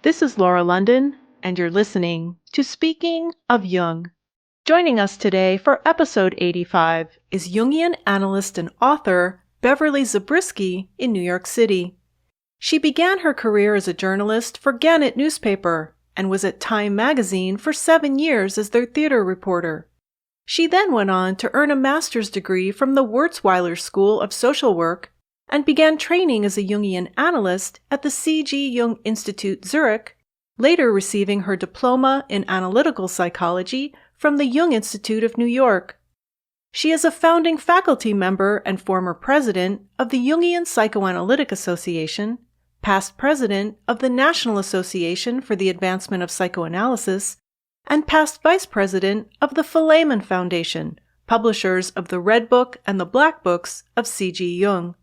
This is Laura London, and you're listening to Speaking of Jung. Joining us today for episode 85 is Jungian analyst and author Beverley Zabriskie in New York City. She began her career as a journalist for Gannett Newspaper and was at Time magazine for 7 years as their theater reporter. She then went on to earn a master's degree from the Wurzweiler School of Social Work and began training as a Jungian analyst at the Jung Institute Zürich, later receiving her diploma in Analytical Psychology from the Jung Institute of New York. She is a founding faculty member and former president of the Jungian Psychoanalytic Association, past president of the National Association for the Advancement of Psychoanalysis, and past vice president of the Philemon Foundation, publishers of the Red Book and the Black Books of C.G. Jung.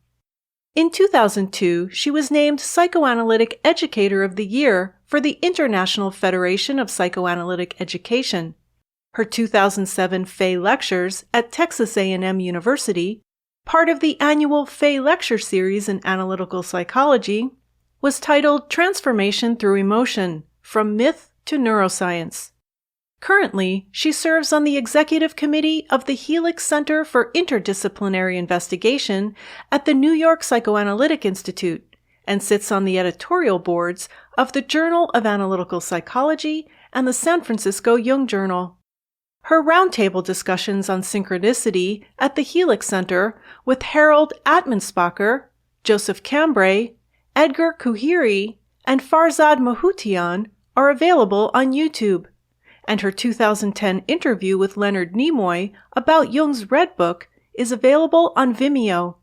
In 2002, she was named Psychoanalytic Educator of the Year for the International Federation of Psychoanalytic Education. Her 2007 Fay Lectures at Texas A&M University, part of the annual Fay Lecture Series in Analytical Psychology, was titled Transformation Through Emotion, From Myth to Neuroscience. Currently, she serves on the executive committee of the Helix Center for Interdisciplinary Investigation at the New York Psychoanalytic Institute and sits on the editorial boards of the Journal of Analytical Psychology and the San Francisco Jung Journal. Her roundtable discussions on synchronicity at the Helix Center with Harold Atmanspacher, Joseph Cambray, Edgar Kuhiri, and Farzad Mahutian are available on YouTube. And her 2010 interview with Leonard Nimoy about Jung's Red Book is available on Vimeo.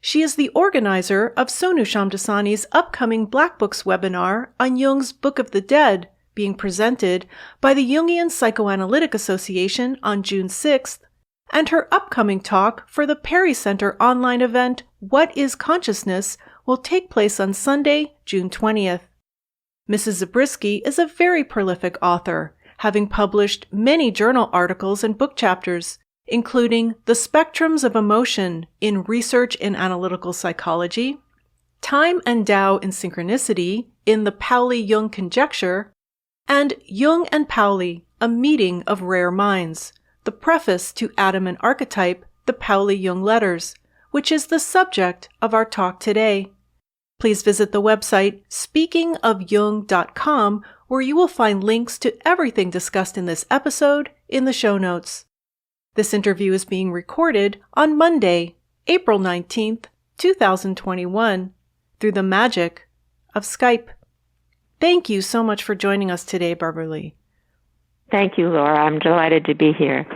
She is the organizer of Sonu Shamdasani's upcoming Black Books webinar on Jung's Book of the Dead, being presented by the Jungian Psychoanalytic Association on June 6th, and her upcoming talk for the Perry Center online event What is Consciousness will take place on Sunday, June 20th. Mrs. Zabriskie is a very prolific author, having published many journal articles and book chapters, including The Spectrums of Emotion in Research in Analytical Psychology, Time and Tao in Synchronicity in the Pauli-Jung Conjecture, and Jung and Pauli, A Meeting of Rare Minds, the preface to Adam and Archetype, the Pauli-Jung Letters, which is the subject of our talk today. Please visit the website speakingofjung.com, where you will find links to everything discussed in this episode in the show notes. This interview is being recorded on Monday, April 19th, 2021, through the magic of Skype. Thank you so much for joining us today, Beverley. Thank you, Laura. I'm delighted to be here.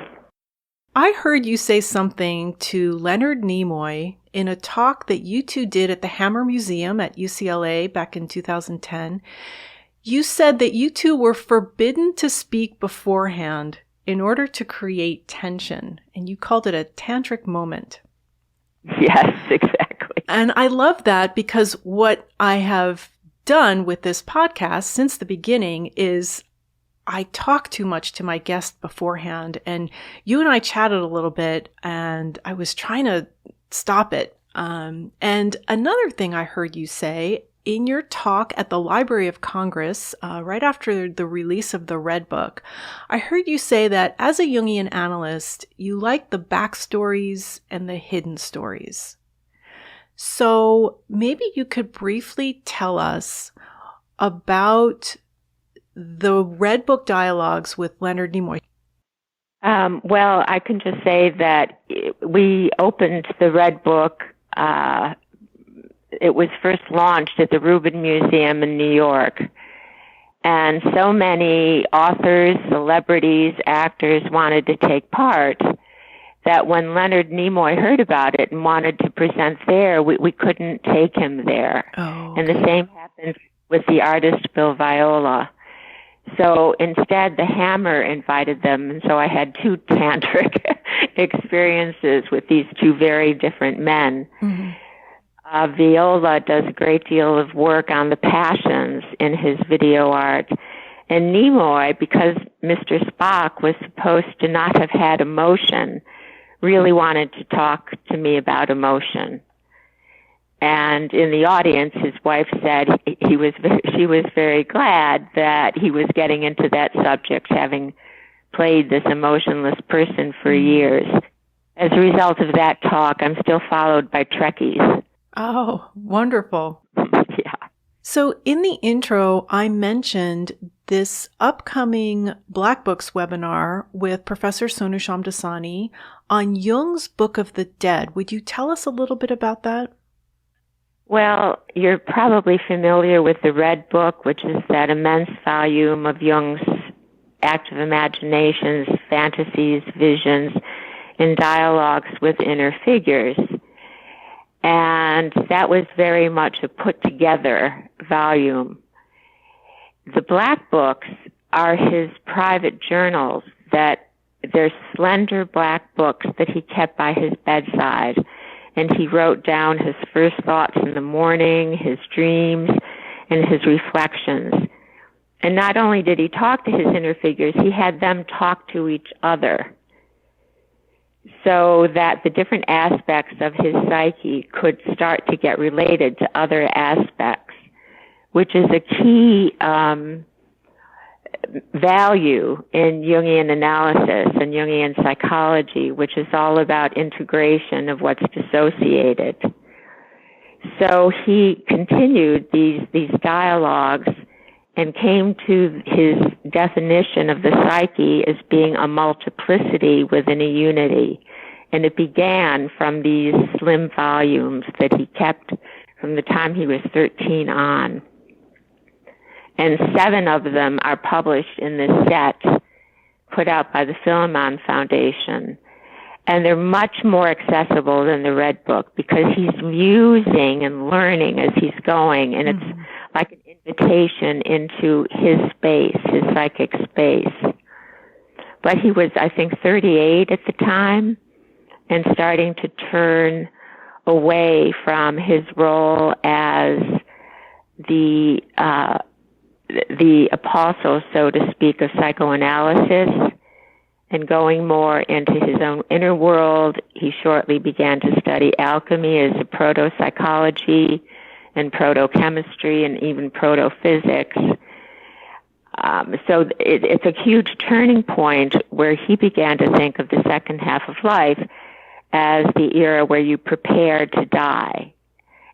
I heard you say something to Leonard Nimoy in a talk that you two did at the Hammer Museum at UCLA back in 2010. You said that you two were forbidden to speak beforehand in order to create tension, and you called it a Tantric Moment. Yes, exactly. And I love that because what I have done with this podcast since the beginning is I talk too much to my guest beforehand, and you and I chatted a little bit, and I was trying to stop it. And another thing I heard you say in your talk at the Library of Congress, right after the release of the Red Book, I heard you say that as a Jungian analyst, you like the backstories and the hidden stories. So maybe you could briefly tell us about the Red Book dialogues with Leonard Nimoy. Well, I can just say that we opened the Red Book. It was first launched at the Rubin Museum in New York. And so many authors, celebrities, actors wanted to take part that when Leonard Nimoy heard about it and wanted to present there, we couldn't take him there. Oh, okay. And the same happened with the artist Bill Viola. So instead, the Hammer invited them, and so I had two tantric experiences with these two very different men. Mm-hmm. Viola does a great deal of work on the passions in his video art. And Nimoy, because Mr. Spock was supposed to not have had emotion, really wanted to talk to me about emotion. And in the audience, his wife said she was very glad that he was getting into that subject, having played this emotionless person for years. As a result of that talk, I'm still followed by Trekkies. Oh, wonderful. Yeah. So in the intro, I mentioned this upcoming Black Books webinar with Professor Sonu Shamdasani on Jung's Book of the Dead. Would you tell us a little bit about that? Well, you're probably familiar with the Red Book, which is that immense volume of Jung's active imaginations, fantasies, visions, and dialogues with inner figures. And that was very much a put-together volume. The Black Books are his private journals, that they're slender black books that he kept by his bedside. And he wrote down his first thoughts in the morning, his dreams, and his reflections. And not only did he talk to his inner figures, he had them talk to each other, so that the different aspects of his psyche could start to get related to other aspects, which is a key value in Jungian analysis and Jungian psychology, which is all about integration of what's dissociated. So he continued these dialogues and came to his definition of the psyche as being a multiplicity within a unity. And it began from these slim volumes that he kept from the time he was 13 on. And 7 of them are published in this set put out by the Philemon Foundation. And they're much more accessible than the Red Book because he's musing and learning as he's going, and it's like an invitation into his space, his psychic space. But he was, I think, 38 at the time and starting to turn away from his role as the apostle, so to speak, of psychoanalysis, and going more into his own inner world. He shortly began to study alchemy as a proto-psychology and proto-chemistry and even proto-physics. So it's a huge turning point where he began to think of the second half of life as the era where you prepare to die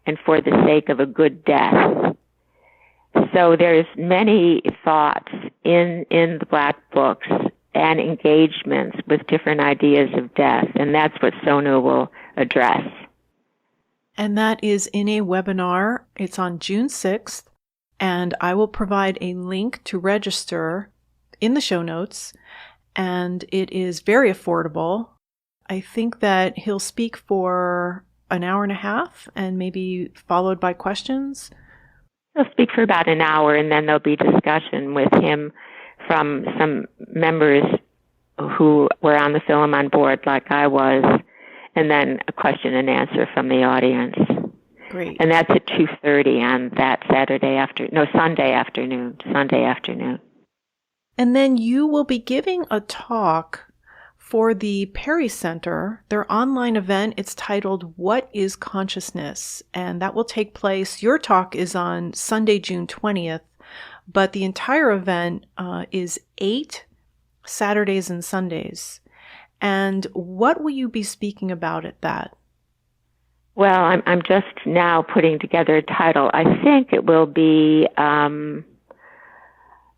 and for the sake of a good death. So there's many thoughts in the Black Books and engagements with different ideas of death, and that's what Sonu will address. And that is in a webinar. It's on June 6th, and I will provide a link to register in the show notes, and it is very affordable. I think that he'll speak for an hour and a half and maybe followed by questions. He'll speak for about an hour, and then there'll be discussion with him from some members who were on the Philemon board like I was, and then a question and answer from the audience. Great. And that's at 2:30 on that Sunday afternoon. And then you will be giving a talk for the Perry Center, their online event. It's titled, What is Consciousness? And that will take place, your talk is on Sunday, June 20th, but the entire event is 8 Saturdays and Sundays. And what will you be speaking about at that? Well, I'm just now putting together a title. I think it will be, I'm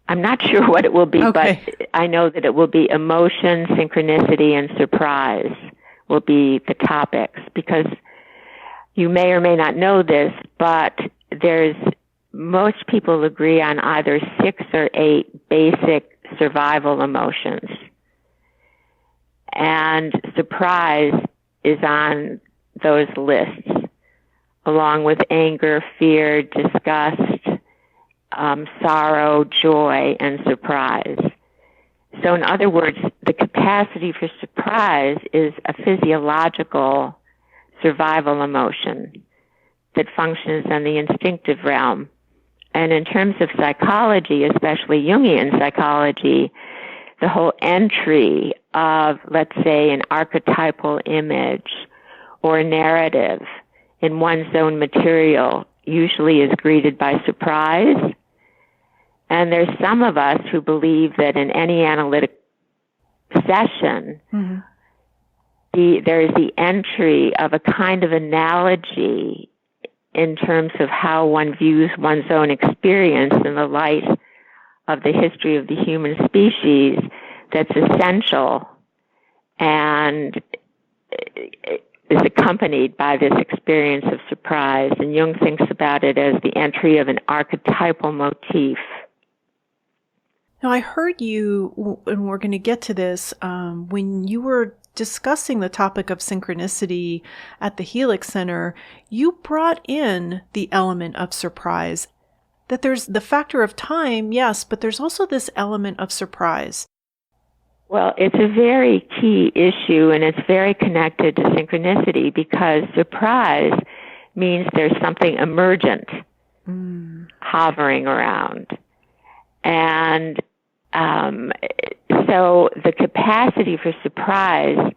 not sure what it will be, okay, but I know that it will be emotion, synchronicity, and surprise will be the topics, because you may or may not know this, but most people agree on either 6 or 8 basic survival emotions. And surprise is on those lists, along with anger, fear, disgust, sorrow, joy, and surprise. So in other words, the capacity for surprise is a physiological survival emotion that functions in the instinctive realm. And in terms of psychology, especially Jungian psychology, the whole entry of, let's say, an archetypal image or narrative in one's own material usually is greeted by surprise. And there's some of us who believe that in any analytic session, there is the entry of a kind of analogy in terms of how one views one's own experience in the light of the history of the human species that's essential and is accompanied by this experience of surprise. And Jung thinks about it as the entry of an archetypal motif. Now, I heard you, and we're going to get to this, when you were discussing the topic of synchronicity at the Helix Center, you brought in the element of surprise. That there's the factor of time, yes, but there's also this element of surprise. Well, it's a very key issue, and it's very connected to synchronicity, because surprise means there's something emergent hovering around. And so the capacity for surprise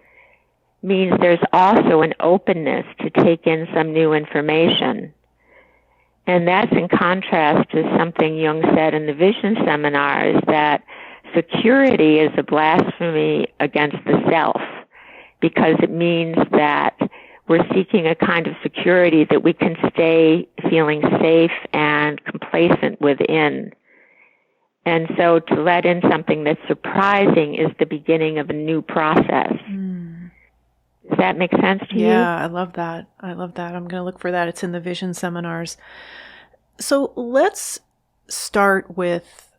means there's also an openness to take in some new information. And that's in contrast to something Jung said in the vision seminars, that security is a blasphemy against the self, because it means that we're seeking a kind of security that we can stay feeling safe and complacent within. And so to let in something that's surprising is the beginning of a new process. Does that make sense to you? Yeah, I love that. I'm going to look for that. It's in the vision seminars. So let's start with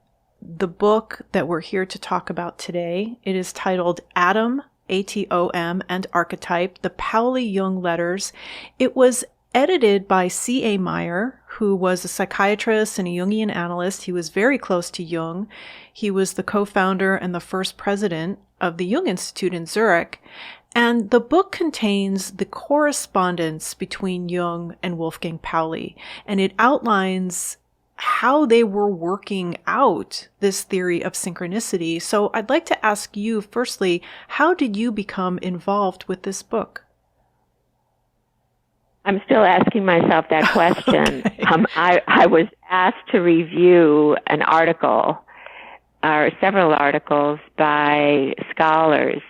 the book that we're here to talk about today. It is titled Atom, Atom, and Archetype, the Pauli Jung Letters. It was edited by C.A. Meyer, who was a psychiatrist and a Jungian analyst. He was very close to Jung. He was the co-founder and the first president of the Jung Institute in Zürich. And the book contains the correspondence between Jung and Wolfgang Pauli, and it outlines how they were working out this theory of synchronicity. So I'd like to ask you, firstly, how did you become involved with this book? I'm still asking myself that question. Okay. I was asked to review an article, or several articles by scholars.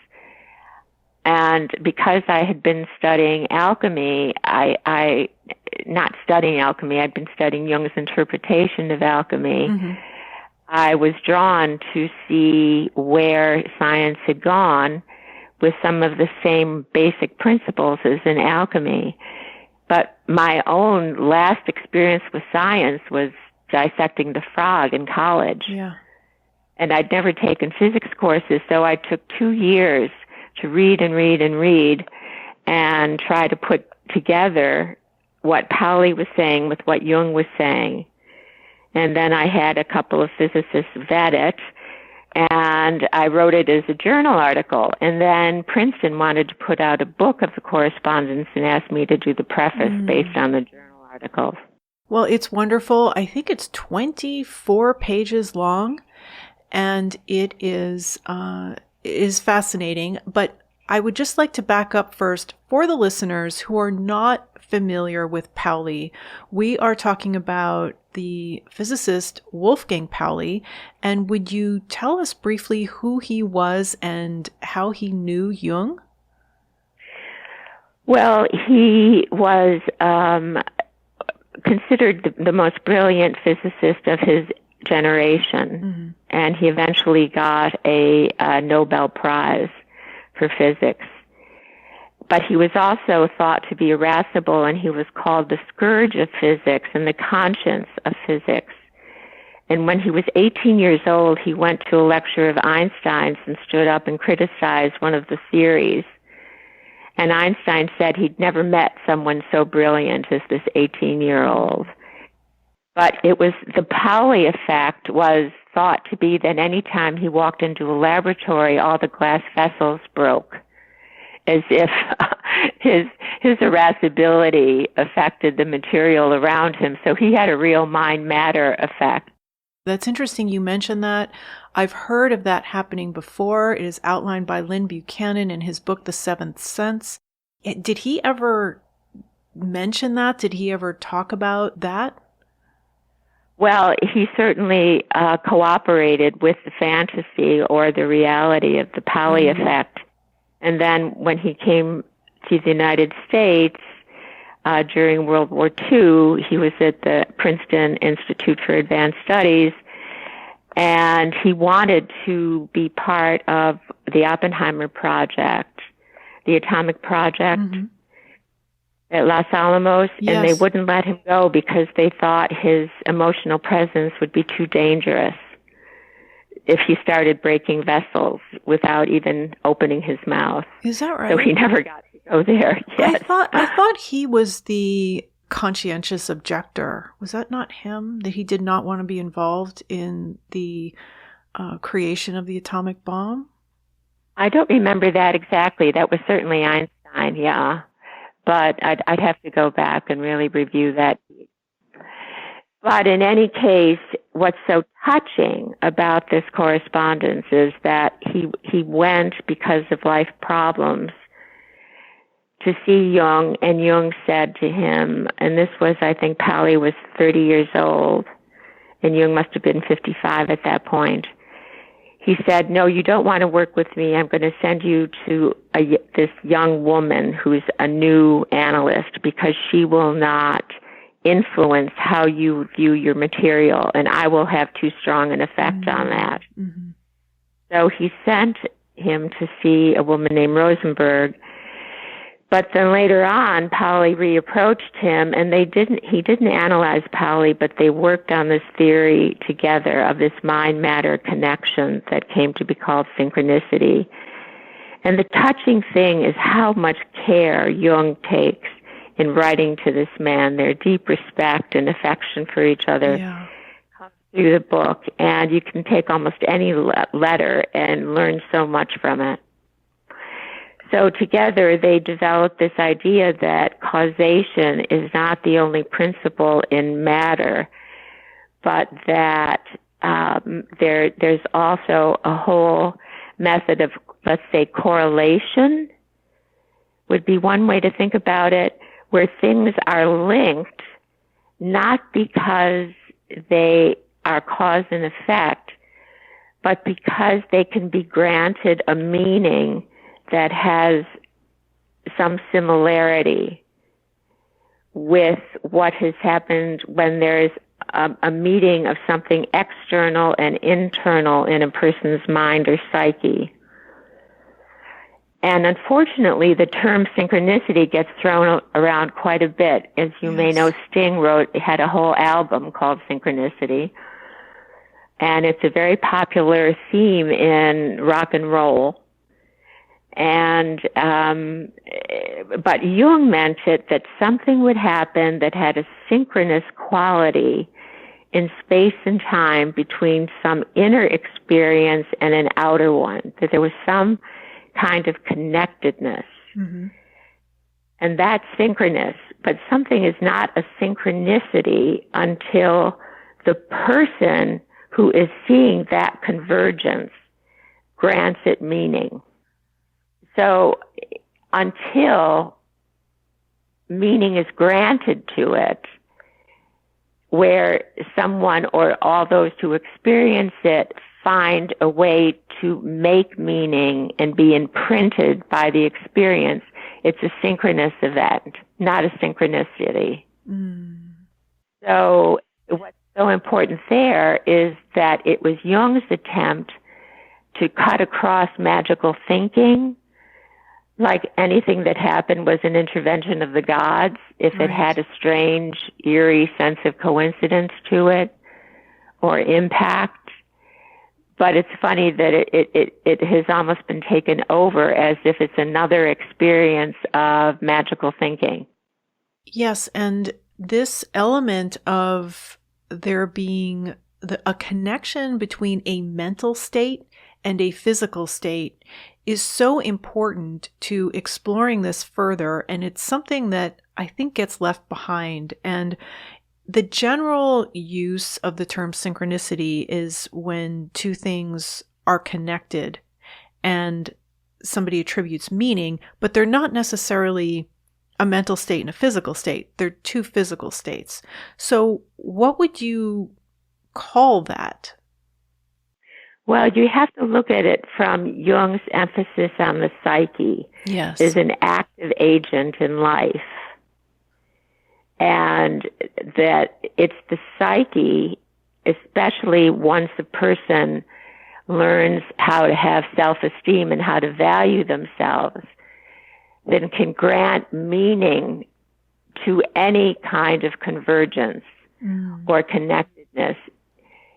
And because I had been studying alchemy, I'd been studying Jung's interpretation of alchemy. I was drawn to see where science had gone with some of the same basic principles as in alchemy. But my own last experience with science was dissecting the frog in college. Yeah. And I'd never taken physics courses, so I took 2 years to read and try to put together what Pauli was saying with what Jung was saying. And then I had a couple of physicists vet it, and I wrote it as a journal article. And then Princeton wanted to put out a book of the correspondence and asked me to do the preface based on the journal articles. Well, it's wonderful. I think it's 24 pages long, and it is fascinating. But I would just like to back up first for the listeners who are not familiar with Pauli. We are talking about the physicist Wolfgang Pauli, and would you tell us briefly who he was and how he knew Jung? Well, he was considered the most brilliant physicist of his generation, and he eventually got a Nobel Prize for physics. But he was also thought to be irascible, and he was called the scourge of physics and the conscience of physics. And when he was 18 years old, he went to a lecture of Einstein's and stood up and criticized one of the theories. And Einstein said he'd never met someone so brilliant as this 18-year-old. But it was the Pauli effect was thought to be that any time he walked into a laboratory, all the glass vessels broke, as if his irascibility affected the material around him. So he had a real mind-matter effect. That's interesting you mentioned that. I've heard of that happening before. It is outlined by Lynn Buchanan in his book, The Seventh Sense. Did he ever mention that? Did he ever talk about that? Well, he certainly cooperated with the fantasy or the reality of the Pauli effect. And then when he came to the United States during World War II, he was at the Princeton Institute for Advanced Studies, and he wanted to be part of the Oppenheimer project, the atomic project at Los Alamos, and they wouldn't let him go because they thought his emotional presence would be too dangerous if he started breaking vessels without even opening his mouth. Is that right? So he never got to go there. Yes. I thought he was the conscientious objector. Was that not him? That he did not want to be involved in the creation of the atomic bomb? I don't remember that exactly. That was certainly Einstein, yeah. But I'd have to go back and really review that. But in any case, what's so touching about this correspondence is that he went, because of life problems, to see Jung, and Jung said to him, and this was, I think, Pauli was 30 years old, and Jung must have been 55 at that point. He said, no, you don't want to work with me. I'm going to send you to this young woman who's a new analyst, because she will not influence how you view your material, and I will have too strong an effect on that. So he sent him to see a woman named Rosenberg. But then later on, Pauli reapproached him, and he didn't analyze Pauli, but they worked on this theory together of this mind-matter connection that came to be called synchronicity. And the touching thing is how much care Jung takes in writing to this man. Their deep respect and affection for each other comes through the book, and you can take almost any letter and learn so much from it. So together they developed this idea that causation is not the only principle in matter, but that there's also a whole method of, let's say, correlation would be one way to think about it, where things are linked not because they are cause and effect, but because they can be granted a meaning that has some similarity with what has happened when there is a meeting of something external and internal in a person's mind or psyche. And unfortunately, the term synchronicity gets thrown around quite a bit. As you may know, Sting had a whole album called Synchronicity. And it's a very popular theme in rock and roll. And but Jung meant it that something would happen that had a synchronous quality in space and time between some inner experience and an outer one, that there was some kind of connectedness. And that's synchronous, but something is not a synchronicity until the person who is seeing that convergence grants it meaning. So until meaning is granted to it, where someone or all those who experience it find a way to make meaning and be imprinted by the experience, it's a synchronous event, not a synchronicity. So what's so important there is that it was Jung's attempt to cut across magical thinking, like anything that happened was an intervention of the gods, if it had a strange, eerie sense of coincidence to it or impact. But it's funny that it has almost been taken over as if it's another experience of magical thinking. Yes, and this element of there being a connection between a mental state and a physical state is so important to exploring this further, and it's something that I think gets left behind. And the general use of the term synchronicity is when two things are connected and somebody attributes meaning, but they're not necessarily a mental state and a physical state. They're two physical states. So what would you call that? Well, you have to look at it from Jung's emphasis on the psyche as an active agent in life. And that it's the psyche, especially once a person learns how to have self-esteem and how to value themselves, that can grant meaning to any kind of convergence or connectedness.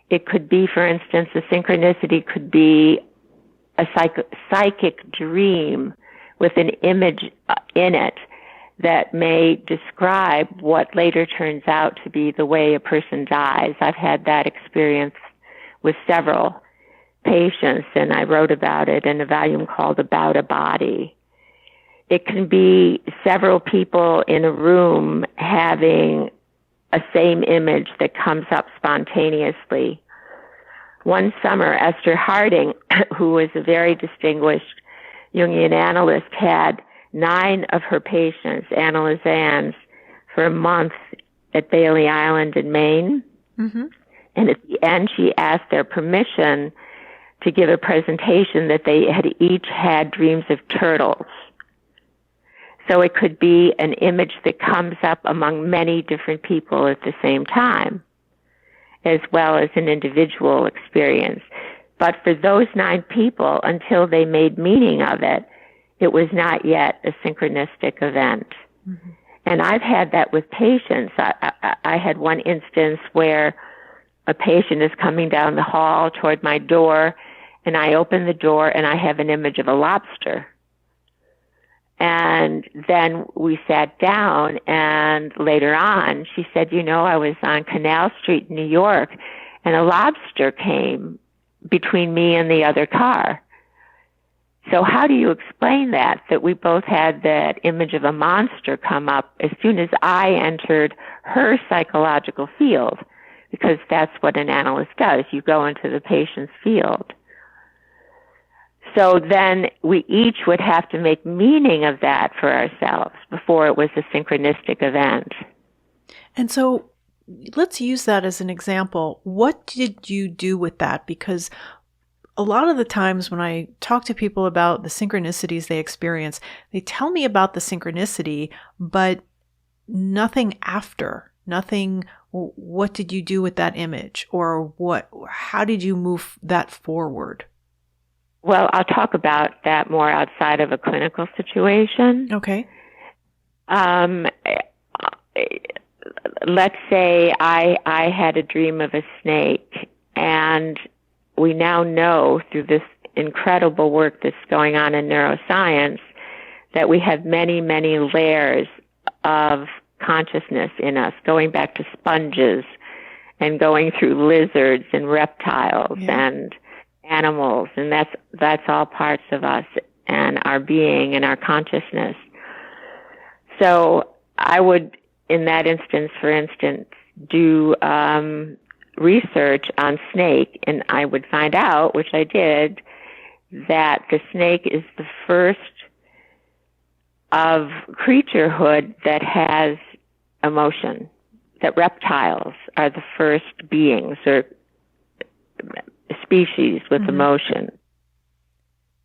It could be, for instance, a synchronicity could be a psychic dream with an image in it that may describe what later turns out to be the way a person dies. I've had that experience with several patients, and I wrote about it in a volume called About a Body. It can be several people in a room having a same image that comes up spontaneously. One summer, Esther Harding, who was a very distinguished Jungian analyst, had 9 of her patients analyzans for a month at Bailey Island in Maine. And at the end, she asked their permission to give a presentation that they had each had dreams of turtles. So it could be an image that comes up among many different people at the same time, as well as an individual experience. But for those 9 people, until they made meaning of it, it was not yet a synchronistic event. And I've had that with patients. I had one instance where a patient is coming down the hall toward my door, and I open the door and I have an image of a lobster. And then we sat down, and later on, she said, I was on Canal Street in New York, and a lobster came between me and the other car. So how do you explain that we both had that image of a monster come up as soon as I entered her psychological field? Because that's what an analyst does. You go into the patient's field. So then we each would have to make meaning of that for ourselves before it was a synchronistic event. And so let's use that as an example. What did you do with that? Because a lot of the times when I talk to people about the synchronicities they experience, they tell me about the synchronicity, but nothing after, nothing, what did you do with that image? Or how did you move that forward? Well, I'll talk about that more outside of a clinical situation. Okay. Let's say I had a dream of a snake, and we now know through this incredible work that's going on in neuroscience that we have many, many layers of consciousness in us, going back to sponges and going through lizards and reptiles and animals, and that's all parts of us and our being and our consciousness. So I would, in that instance, for instance, do research on snake, and I would find out, which I did, that the snake is the first of creaturehood that has emotion, that reptiles are the first beings or species with emotion.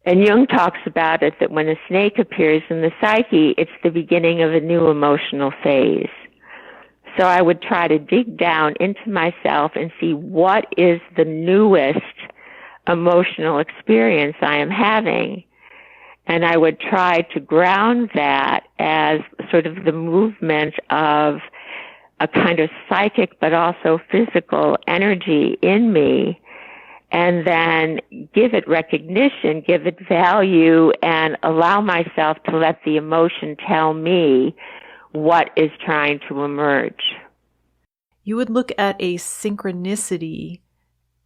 And Jung talks about it that when a snake appears in the psyche, it's the beginning of a new emotional phase. So I would try to dig down into myself and see what is the newest emotional experience I am having. And I would try to ground that as sort of the movement of a kind of psychic but also physical energy in me, and then give it recognition, give it value, and allow myself to let the emotion tell me what is trying to emerge. You would look at a synchronicity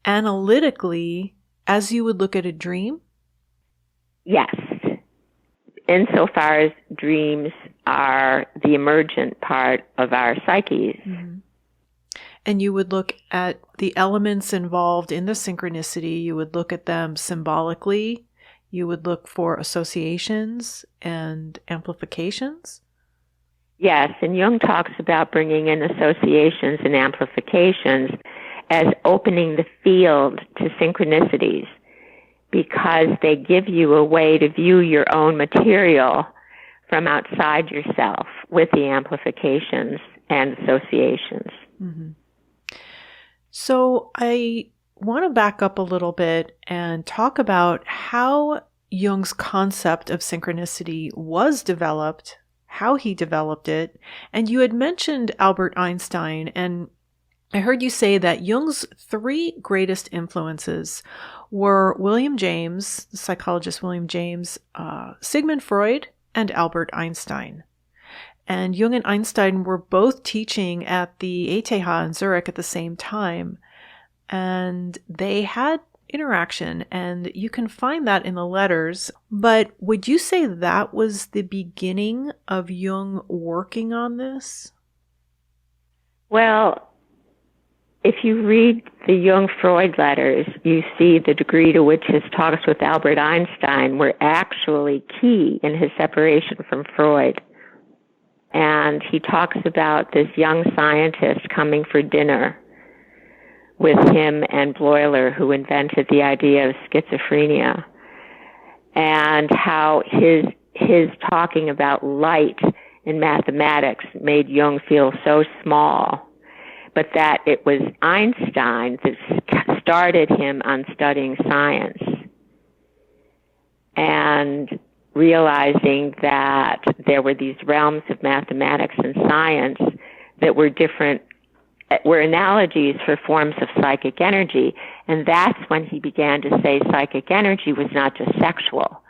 analytically as you would look at a dream? Yes. Insofar as dreams are the emergent part of our psyches. And you would look at the elements involved in the synchronicity. You would look at them symbolically. You would look for associations and amplifications. Yes, and Jung talks about bringing in associations and amplifications as opening the field to synchronicities, because they give you a way to view your own material from outside yourself with the amplifications and associations. Mm-hmm. So I want to back up a little bit and talk about how Jung's concept of synchronicity was developed, how he developed it. And you had mentioned Albert Einstein, and I heard you say that Jung's three greatest influences were William James, the psychologist William James, Sigmund Freud, and Albert Einstein. And Jung and Einstein were both teaching at the ETH in Zurich at the same time. And they had interaction, and you can find that in the letters. But would you say that was the beginning of Jung working on this? Well, if you read the Jung-Freud letters, you see the degree to which his talks with Albert Einstein were actually key in his separation from Freud. And he talks about this young scientist coming for dinner with him and Bleuler, who invented the idea of schizophrenia, and how his talking about light in mathematics made Jung feel so small, but that it was Einstein that started him on studying science and realizing that there were these realms of mathematics and science that were different, were analogies for forms of psychic energy. And that's when he began to say psychic energy was not just sexual.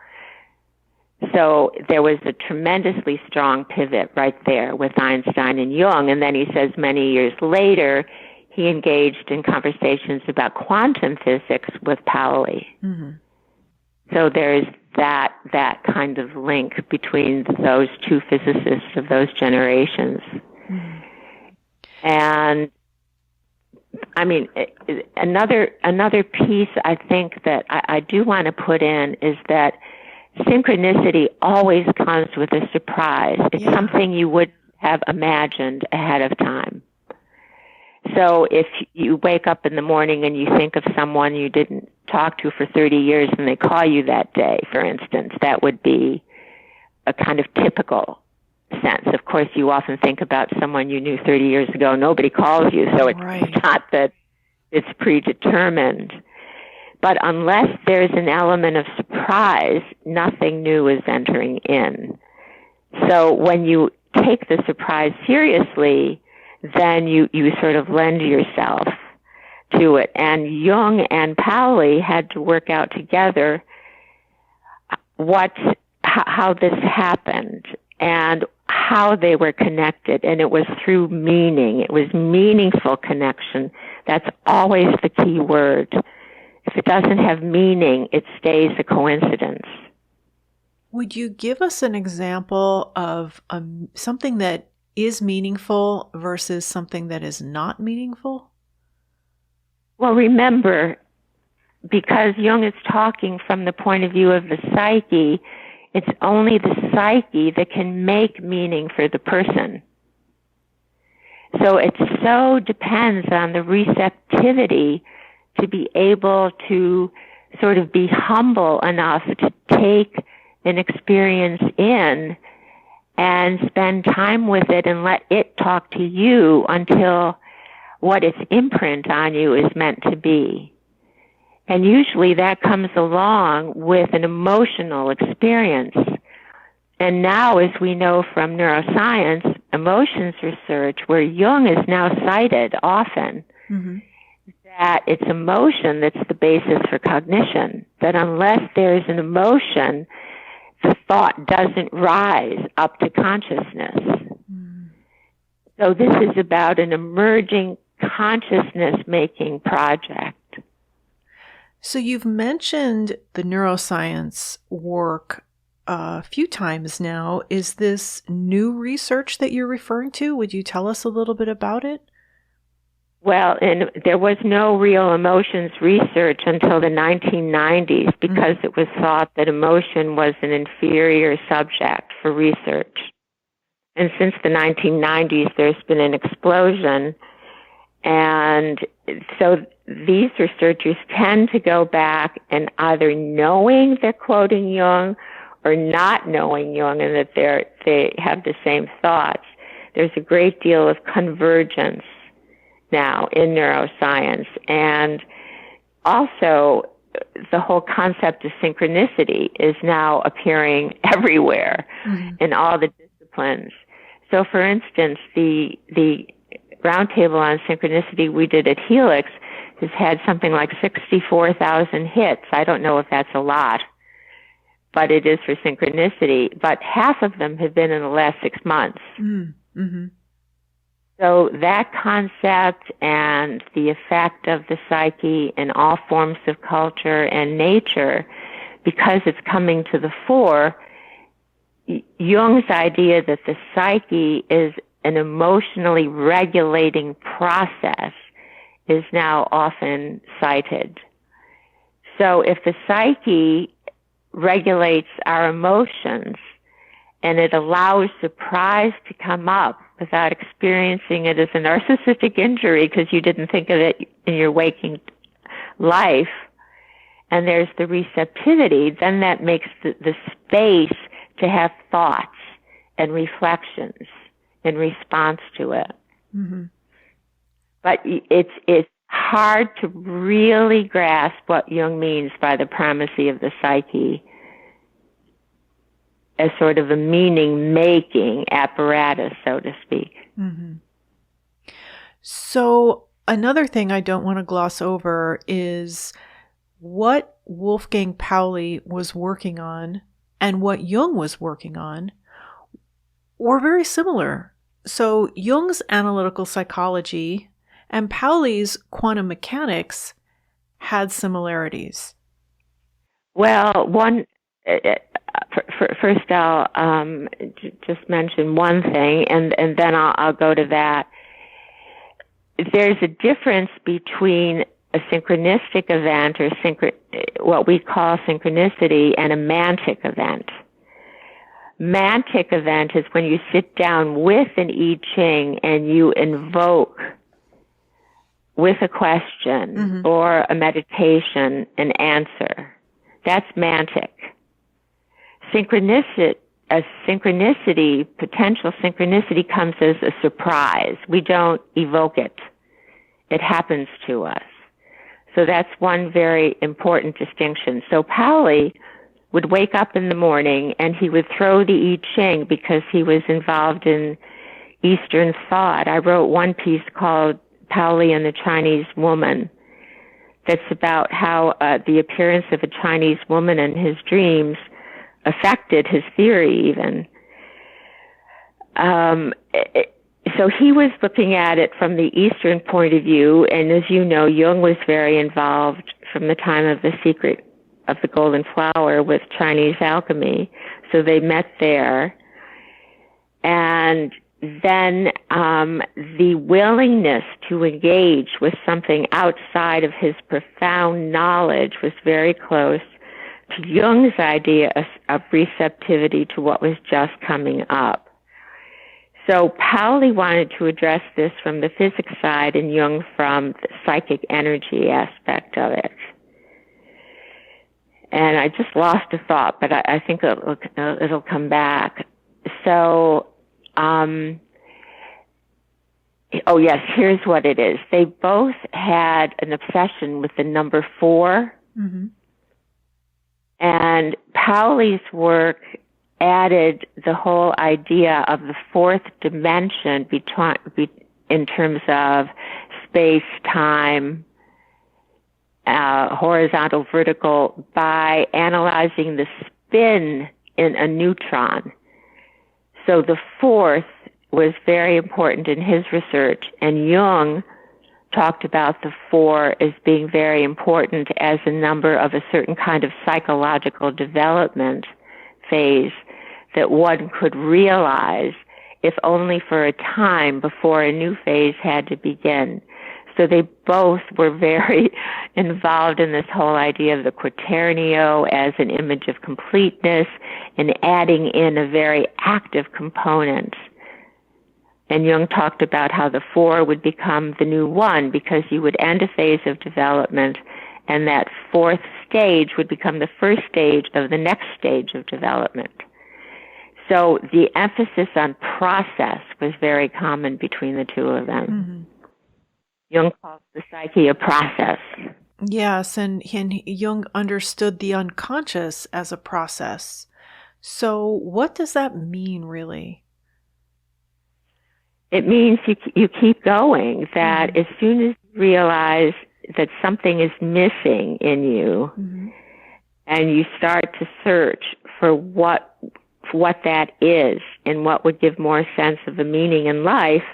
So there was a tremendously strong pivot right there with Einstein and Jung. And then he says many years later, he engaged in conversations about quantum physics with Pauli. Mm-hmm. So there's that kind of link between those two physicists of those generations. Mm-hmm. And I mean, another piece I think that I do want to put in is that synchronicity always comes with a surprise. It's something you wouldn't have imagined ahead of time. So if you wake up in the morning and you think of someone you didn't talk to for 30 years and they call you that day, for instance, that would be a kind of typical sense. Of course, you often think about someone you knew 30 years ago. Nobody calls you, so it's not that it's predetermined. But unless there's an element of surprise, nothing new is entering in. So when you take the surprise seriously, then you sort of lend yourself to it. And Jung and Pauli had to work out together how this happened and how they were connected. And it was through meaning. It was meaningful connection. That's always the key word. If it doesn't have meaning, it stays a coincidence. Would you give us an example of something that is meaningful versus something that is not meaningful? Well, remember, because Jung is talking from the point of view of the psyche, it's only the psyche that can make meaning for the person. So it so depends on the receptivity to be able to sort of be humble enough to take an experience in and spend time with it and let it talk to you until what its imprint on you is meant to be. And usually that comes along with an emotional experience. And now, as we know from neuroscience, emotions research, where Jung is now cited often, that it's emotion that's the basis for cognition, that unless there is an emotion, the thought doesn't rise up to consciousness. So this is about an emerging consciousness-making project. So you've mentioned the neuroscience work a few times now. Is this new research that you're referring to? Would you tell us a little bit about it? Well, and there was no real emotions research until the 1990s because it was thought that emotion was an inferior subject for research. And since the 1990s, there's been an explosion. And so these researchers tend to go back and either knowing they're quoting Jung or not knowing Jung and that they have the same thoughts. There's a great deal of convergence now in neuroscience. And also, the whole concept of synchronicity is now appearing everywhere in all the disciplines. So, for instance, the roundtable on synchronicity we did at Helix has had something like 64,000 hits. I don't know if that's a lot, but it is for synchronicity. But half of them have been in the last 6 months. Mm-hmm. So that concept and the effect of the psyche in all forms of culture and nature, because it's coming to the fore, Jung's idea that the psyche is an emotionally regulating process is now often cited. So if the psyche regulates our emotions and it allows surprise to come up without experiencing it as a narcissistic injury because you didn't think of it in your waking life, and there's the receptivity, then that makes the space to have thoughts and reflections in response to it. Mm-hmm. But it's hard to really grasp what Jung means by the primacy of the psyche as sort of a meaning-making apparatus, so to speak. Mm-hmm. So another thing I don't want to gloss over is what Wolfgang Pauli was working on and what Jung was working on were very similar. So Jung's analytical psychology and Pauli's quantum mechanics had similarities. Well, first I'll just mention one thing, and then I'll go to that. There's a difference between a synchronistic event, or what we call synchronicity, and a mantic event. Mantic event is when you sit down with an I Ching and you invoke with a question or a meditation an answer. That's mantic. Potential synchronicity comes as a surprise. We don't evoke it. It happens to us. So that's one very important distinction. So Pauli would wake up in the morning and he would throw the I Ching because he was involved in Eastern thought. I wrote one piece called Pauli and the Chinese Woman that's about how the appearance of a Chinese woman in his dreams affected his theory even. So he was looking at it from the Eastern point of view, and as you know, Jung was very involved from the time of The Secret of the Golden Flower with Chinese alchemy. So they met there. And then the willingness to engage with something outside of his profound knowledge was very close to Jung's idea of receptivity to what was just coming up. So Pauli wanted to address this from the physics side and Jung from the psychic energy aspect of it. And I just lost a thought, but I think it'll come back. So, oh yes, here's what it is. They both had an obsession with the number 4. Mm-hmm. And Pauli's work added the whole idea of the 4th dimension in terms of space, time, horizontal, vertical, by analyzing the spin in a neutron. So the 4th was very important in his research, and Jung talked about the 4 as being very important as a number of a certain kind of psychological development phase that one could realize, if only for a time, before a new phase had to begin. So they both were very involved in this whole idea of the quaternio as an image of completeness and adding in a very active component And Jung talked about how the 4 would become the new 1 because you would end a phase of development, and that 4th stage would become the first stage of the next stage of development. So the emphasis on process was very common between the two of them. Mm-hmm. Jung calls the psyche a process. Yes, and Jung understood the unconscious as a process. So what does that mean, really? It means you keep going, that mm-hmm. as soon as you realize that something is missing in you, mm-hmm. and you start to search for what that is and what would give more sense of a meaning in life,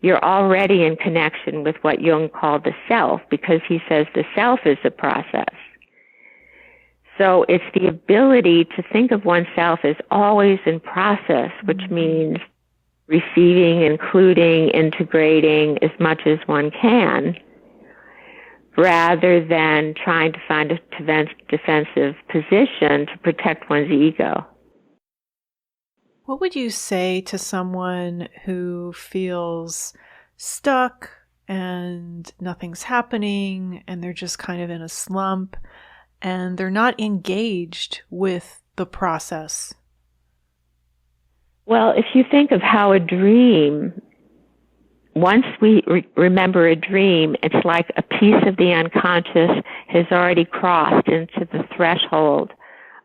you're already in connection with what Jung called the self, because he says the self is a process. So it's the ability to think of oneself as always in process, which mm-hmm. means receiving, including, integrating as much as one can, rather than trying to find a defensive position to protect one's ego. What would you say to someone who feels stuck and nothing's happening and they're just kind of in a slump and they're not engaged with the process? Well, if you think of how a dream, once we remember a dream, it's like a piece of the unconscious has already crossed into the threshold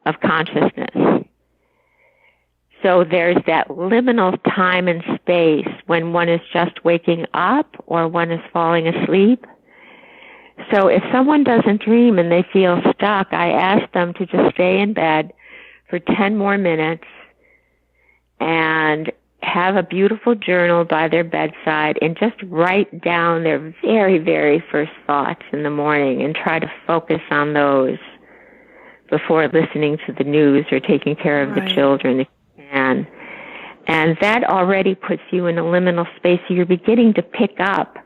of consciousness. So there's that liminal time and space when one is just waking up or one is falling asleep. So if someone doesn't dream and they feel stuck, I ask them to just stay in bed for 10 more minutes and have a beautiful journal by their bedside and just write down their very, very first thoughts in the morning and try to focus on those before listening to the news or taking care of the children if you can. And that already puts you in a liminal space. So you're beginning to pick up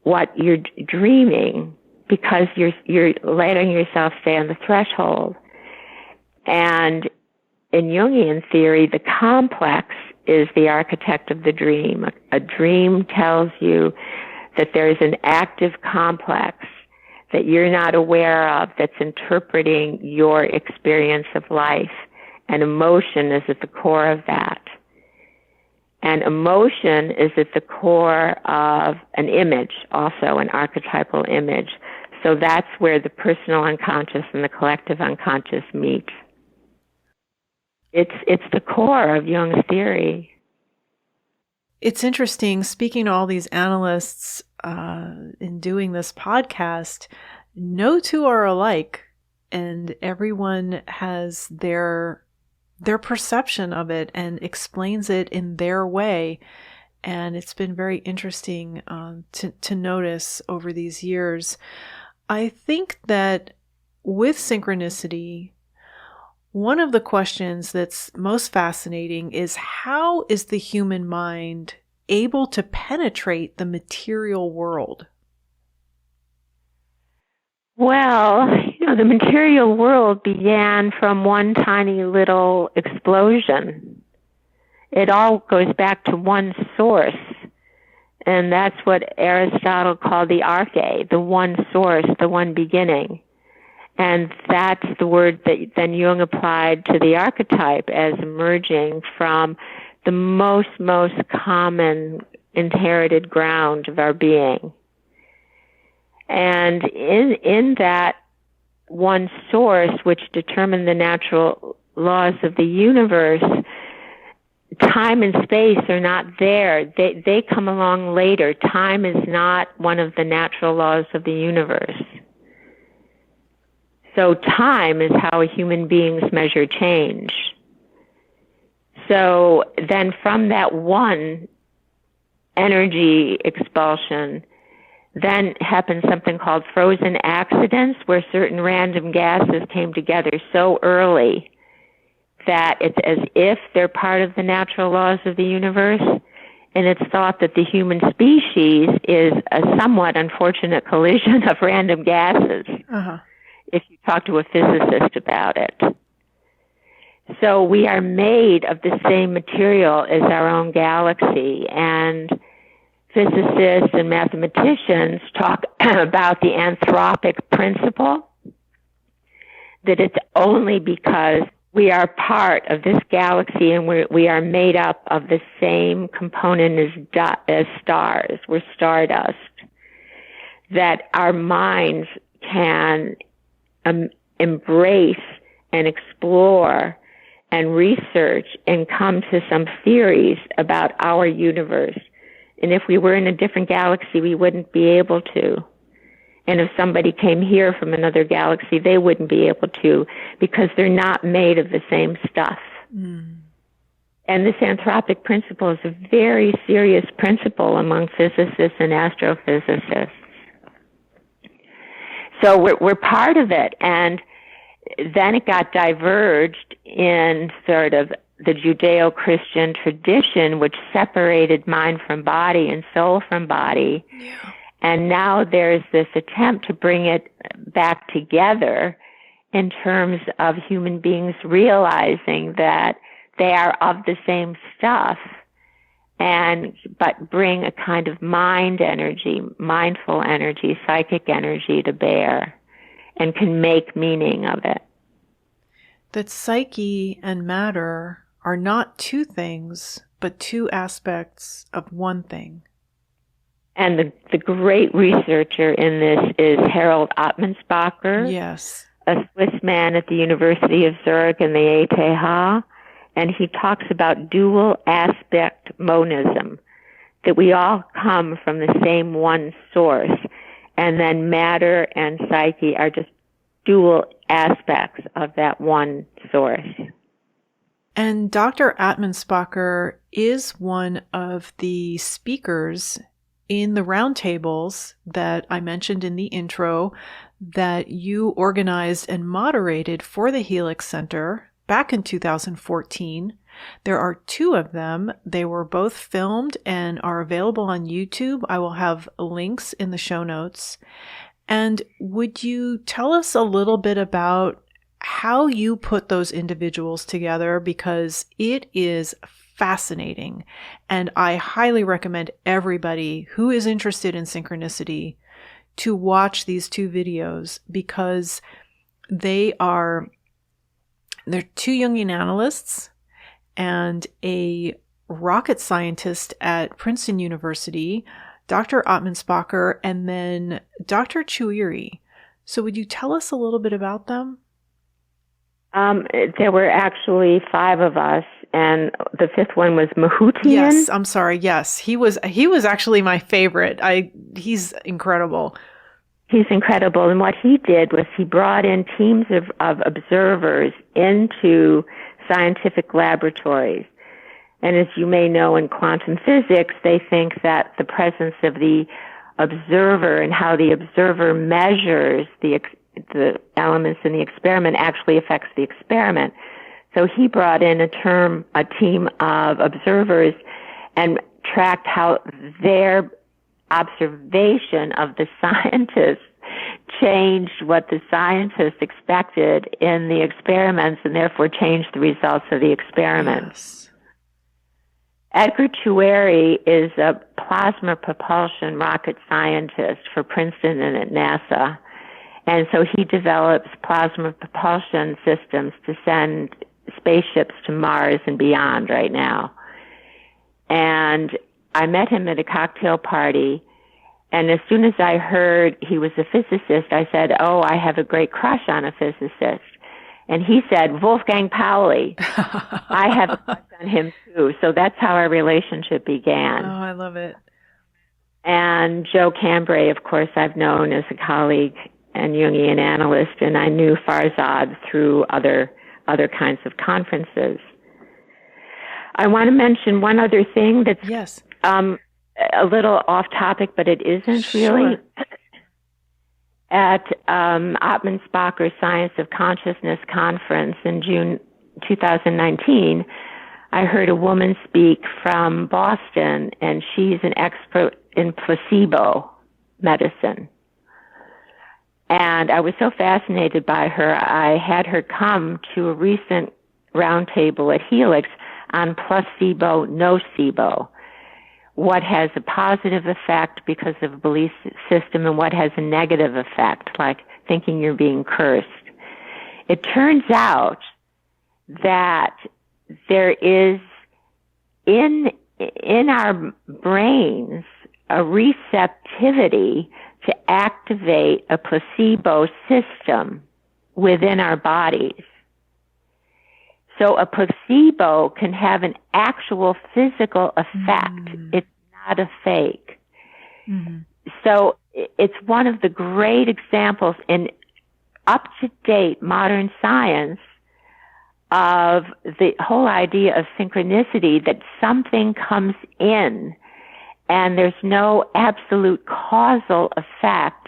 what you're dreaming because you're letting yourself stay on the threshold. And in Jungian theory, the complex is the architect of the dream. A dream tells you that there's an active complex that you're not aware of that's interpreting your experience of life. And emotion is at the core of that. And emotion is at the core of an image, also an archetypal image. So that's where the personal unconscious and the collective unconscious meet. It's the core of Jung's theory. It's interesting, speaking to all these analysts in doing this podcast, no two are alike, and everyone has their perception of it and explains it in their way. And it's been very interesting to notice over these years. I think that with synchronicity, one of the questions that's most fascinating is how is the human mind able to penetrate the material world? Well, the material world began from one tiny little explosion. It all goes back to one source, and that's what Aristotle called the arche, the one source, the one beginning. And that's the word that then Jung applied to the archetype as emerging from the most common inherited ground of our being. And in that one source, which determined the natural laws of the universe, time and space are not there. They come along later. Time is not one of the natural laws of the universe. So time is how human beings measure change. So then from that one energy expulsion, then happened something called frozen accidents, where certain random gases came together so early that it's as if they're part of the natural laws of the universe. And it's thought that the human species is a somewhat unfortunate collision of random gases. Uh-huh. If you talk to a physicist about it. So we are made of the same material as our own galaxy, and physicists and mathematicians talk about the anthropic principle, that it's only because we are part of this galaxy and we are made up of the same component as stars. We're stardust. That our minds can embrace and explore and research and come to some theories about our universe. And if we were in a different galaxy, we wouldn't be able to. And if somebody came here from another galaxy, they wouldn't be able to, because they're not made of the same stuff. Mm. And this anthropic principle is a very serious principle among physicists and astrophysicists. So we're part of it. And then it got diverged in sort of the Judeo-Christian tradition, which separated mind from body and soul from body. Yeah. And now there's this attempt to bring it back together in terms of human beings realizing that they are of the same stuff, but bring a kind of mind energy, mindful energy, psychic energy to bear, and can make meaning of it. That psyche and matter are not two things, but two aspects of one thing. And the great researcher in this is Harold Ottmansbacher, yes, a Swiss man at the University of Zurich and the ETH, and he talks about dual aspect monism, that we all come from the same one source, and then matter and psyche are just dual aspects of that one source. And Dr. Ottmansbacher is one of the speakers in the roundtables that I mentioned in the intro that you organized and moderated for the Helix Center back in 2014. There are two of them. They were both filmed and are available on YouTube. I will have links in the show notes. And would you tell us a little bit about how you put those individuals together? Because it is fascinating. And I highly recommend everybody who is interested in synchronicity to watch these two videos, because they're two Jungian analysts and a rocket scientist at Princeton University, Dr. Ottmansbacher, and then Dr. Choueiri. So would you tell us a little bit about them? There were actually 5 of us, and the 5th one was Mahutian. Yes, I'm sorry. Yes, he was actually my favorite. He's incredible. He's incredible, and what he did was he brought in teams of observers into scientific laboratories. And as you may know, in quantum physics, they think that the presence of the observer and how the observer measures the elements in the experiment actually affects the experiment. So he brought in a team of observers and tracked how their observation of the scientists changed what the scientists expected in the experiments, and therefore changed the results of the experiments. Yes. Edgar Choueiri is a plasma propulsion rocket scientist for Princeton and at NASA. And so he develops plasma propulsion systems to send spaceships to Mars and beyond right now. And I met him at a cocktail party, and as soon as I heard he was a physicist, I said, "Oh, I have a great crush on a physicist." And he said, "Wolfgang Pauli." I have a crush on him too. So that's how our relationship began. Oh, I love it. And Joe Cambray, of course, I've known as a colleague and Jungian analyst, and I knew Farzad through other kinds of conferences. I want to mention one other thing that's yes. A little off topic, but it isn't really. Sure. At Ottmansbacher's Science of Consciousness conference in June 2019, I heard a woman speak from Boston, and she's an expert in placebo medicine. And I was so fascinated by her, I had her come to a recent roundtable at Helix on placebo, nocebo. What has a positive effect because of a belief system and what has a negative effect, like thinking you're being cursed. It turns out that there is in our brains a receptivity to activate a placebo system within our bodies. So a placebo can have an actual physical effect. It's not a fake. So it's one of the great examples in up-to-date modern science of the whole idea of synchronicity, that something comes in and there's no absolute causal effect,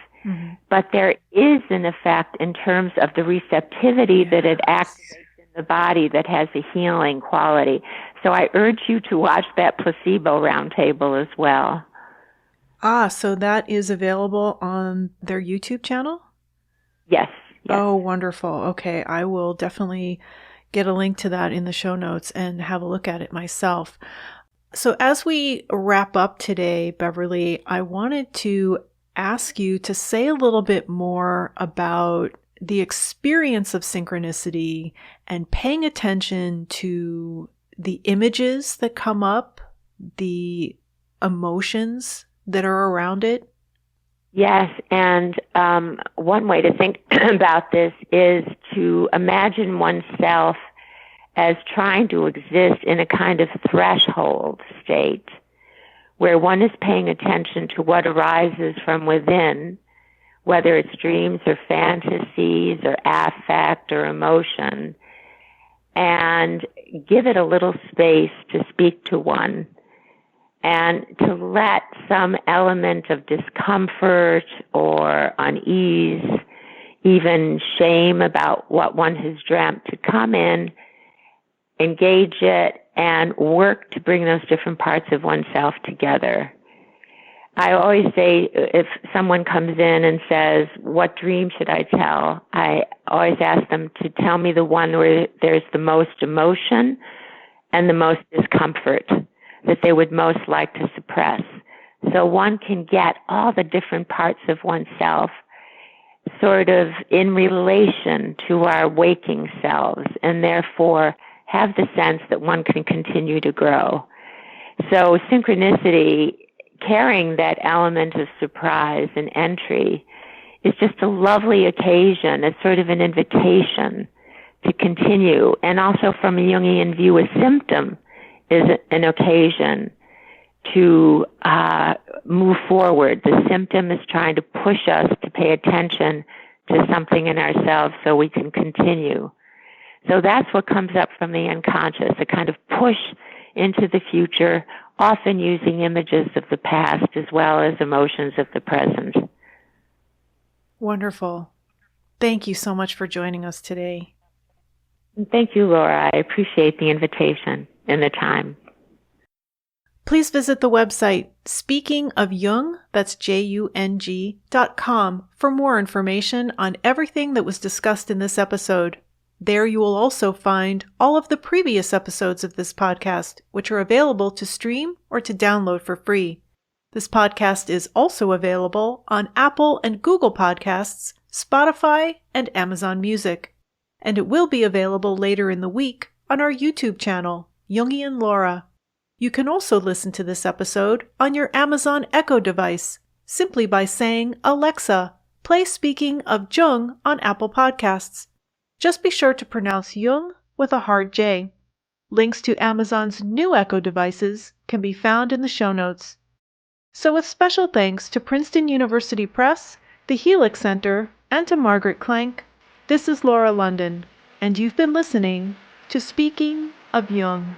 but there is an effect in terms of the receptivity that it activates in the body that has a healing quality. So I urge you to watch that placebo roundtable as well. So that is available on their YouTube channel? Yes. Oh, wonderful. Okay, I will definitely get a link to that in the show notes and have a look at it myself. So as we wrap up today, Beverley, I wanted to ask you to say a little bit more about the experience of synchronicity and paying attention to the images that come up, the emotions that are around it. Yes, and one way to think about this is to imagine oneself as trying to exist in a kind of threshold state where one is paying attention to what arises from within, whether it's dreams or fantasies or affect or emotion, and give it a little space to speak to one, and to let some element of discomfort or unease, even shame about what one has dreamt, to come in, engage it, and work to bring those different parts of oneself together. I always say, if someone comes in and says, what dream should I tell? I always ask them to tell me the one where there's the most emotion and the most discomfort that they would most like to suppress. So one can get all the different parts of oneself sort of in relation to our waking selves, and therefore have the sense that one can continue to grow. So synchronicity, carrying that element of surprise and entry, is just a lovely occasion. It's sort of an invitation to continue. And also from a Jungian view, a symptom is an occasion to move forward. The symptom is trying to push us to pay attention to something in ourselves so we can continue. So that's what comes up from the unconscious, a kind of push into the future, often using images of the past as well as emotions of the present. Wonderful. Thank you so much for joining us today. Thank you, Laura. I appreciate the invitation and the time. Please visit the website Speaking of Jung, that's JUNG.com, for more information on everything that was discussed in this episode. There you will also find all of the previous episodes of this podcast, which are available to stream or to download for free. This podcast is also available on Apple and Google Podcasts, Spotify, and Amazon Music. And it will be available later in the week on our YouTube channel, Jungian Laura. You can also listen to this episode on your Amazon Echo device, simply by saying, Alexa, play Speaking of Jung on Apple Podcasts. Just be sure to pronounce Jung with a hard J. Links to Amazon's new Echo devices can be found in the show notes. So with special thanks to Princeton University Press, the Helix Center, and to Margaret Clank, this is Laura London, and you've been listening to Speaking of Jung.